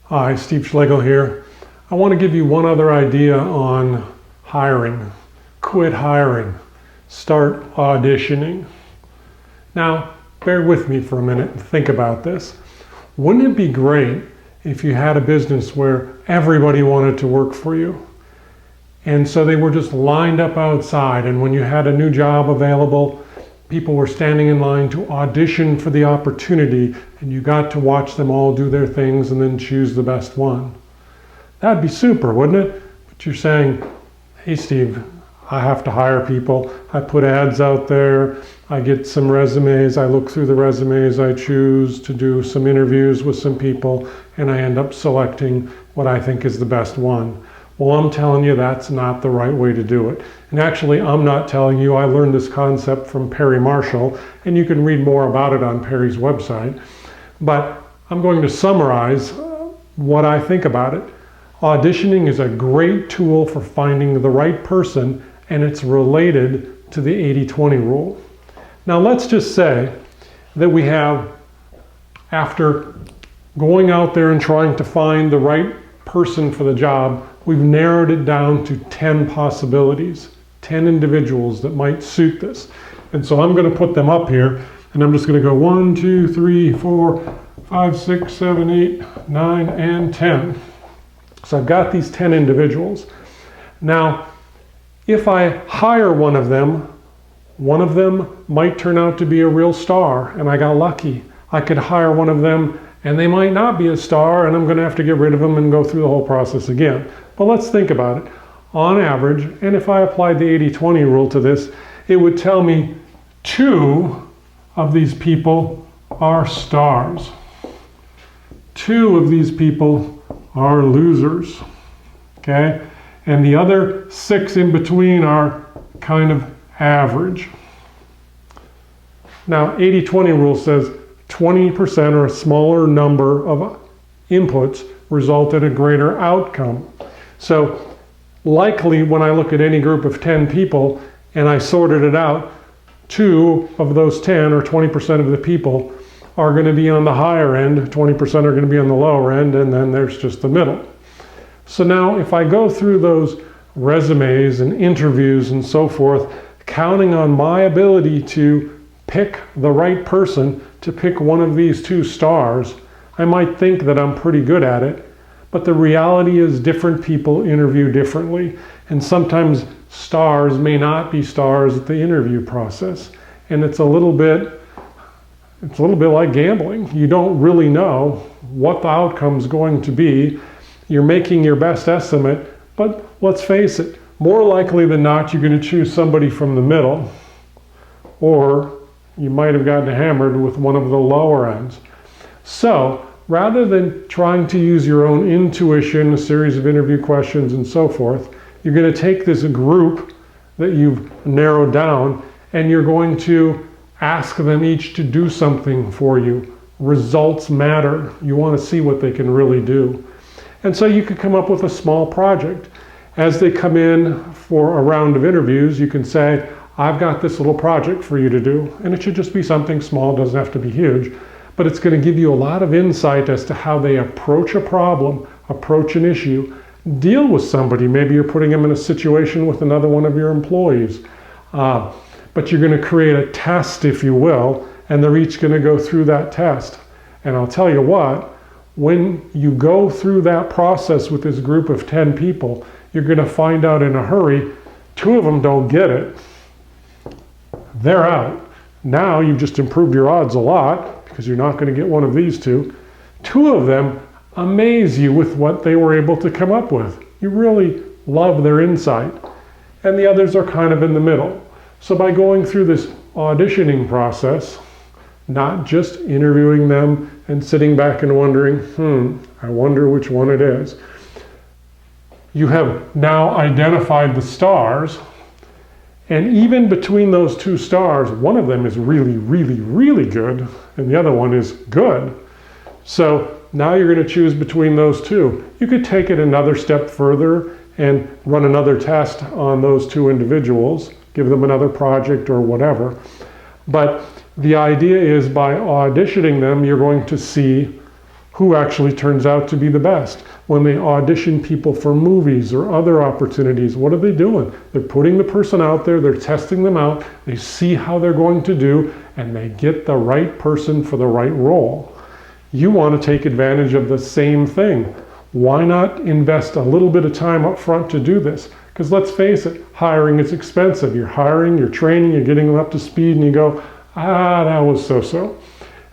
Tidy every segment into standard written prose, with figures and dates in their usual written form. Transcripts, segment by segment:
Hi, Steve Schlagel here. I want to give you one other idea on hiring. Quit hiring. Start auditioning. Now, bear with me for a minute and think about this. Wouldn't it be great if you had a business where everybody wanted to work for you? And so they were just lined up outside, and when you had a new job available, people were standing in line to audition for the opportunity, and you got to watch them all do their things and then choose the best one. That'd be super, wouldn't it? But you're saying, hey Steve, I have to hire people. I put ads out there, I get some resumes, I look through the resumes, I choose to do some interviews with some people, and I end up selecting what I think is the best one. Well, I'm telling you that's not the right way to do it. And actually, I'm not telling you. I learned this concept from Perry Marshall, and you can read more about it on Perry's website. But I'm going to summarize what I think about it. Auditioning is a great tool for finding the right person, and it's related to the 80-20 rule. Now, let's just say that we have, after going out there and trying to find the right person for the job, we've narrowed it down to 10 possibilities, 10 individuals that might suit this. And so I'm going to put them up here, and I'm just going to go 1, 2, 3, 4, 5, 6, 7, 8, 9, and 10. So I've got these 10 individuals. Now, if I hire one of them might turn out to be a real star, and I got lucky. I could hire one of them and they might not be a star, and I'm going to have to get rid of them and go through the whole process again. But let's think about it. On average, and if I applied the 80-20 rule to this, it would tell me 2 of these people are stars. 2 of these people are losers. Okay? And the other 6 in between are kind of average. Now, 80-20 rule says 20% or a smaller number of inputs result in a greater outcome. So likely when I look at any group of 10 people and I sorted it out, 2 of those 10 or 20% of the people are going to be on the higher end, 20% are going to be on the lower end, and then there's just the middle. So now if I go through those resumes and interviews and so forth, counting on my ability to pick the right person, to pick one of these 2 stars, I might think that I'm pretty good at it, but the reality is different people interview differently, and sometimes stars may not be stars at the interview process, and it's a little bit like gambling. You don't really know what the outcome's going to be. You're making your best estimate, but let's face it, more likely than not you're going to choose somebody from the middle, or you might have gotten hammered with one of the lower ends. So rather than trying to use your own intuition, a series of interview questions and so forth, you're going to take this group that you've narrowed down and you're going to ask them each to do something for you. Results matter. You want to see what they can really do. And so you could come up with a small project. As they come in for a round of interviews, you can say, I've got this little project for you to do, and it should just be something small, doesn't have to be huge, but it's going to give you a lot of insight as to how they approach a problem, approach an issue, deal with somebody. Maybe you're putting them in a situation with another one of your employees, but you're going to create a test, if you will, and they're each going to go through that test. And I'll tell you what, when you go through that process with this group of 10 people, you're going to find out in a hurry, 2 of them don't get it. They're out. Now you've just improved your odds a lot because you're not going to get one of these 2. 2 of them amaze you with what they were able to come up with. You really love their insight. And the others are kind of in the middle. So by going through this auditioning process, not just interviewing them and sitting back and wondering, I wonder which one it is. You have now identified the stars. And even between those 2 stars, one of them is really, really, really good, and the other one is good. So now you're going to choose between those 2. You could take it another step further and run another test on those 2 individuals, give them another project or whatever. But the idea is by auditioning them, you're going to see who actually turns out to be the best. When they audition people for movies or other opportunities, what are they doing? They're putting the person out there, they're testing them out, they see how they're going to do, and they get the right person for the right role. You want to take advantage of the same thing. Why not invest a little bit of time up front to do this? Because let's face it, hiring is expensive. You're hiring, you're training, you're getting them up to speed, and you go, that was so-so.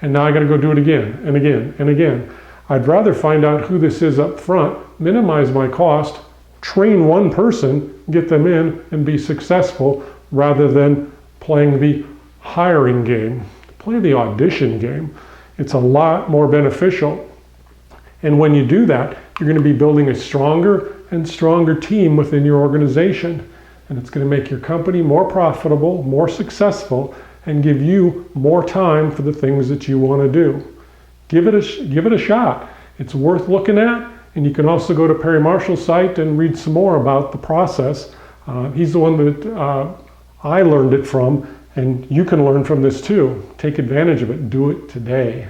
And now I got to go do it again and again and again. I'd rather find out who this is up front, minimize my cost, train one person, get them in, and be successful, rather than playing the hiring game. Play the audition game. It's a lot more beneficial. And when you do that, you're going to be building a stronger and stronger team within your organization. And it's going to make your company more profitable, more successful, and give you more time for the things that you want to do. Give it a shot. It's worth looking at, and you can also go to Perry Marshall's site and read some more about the process. He's the one that I learned it from, and you can learn from this too. Take advantage of it. Do it today.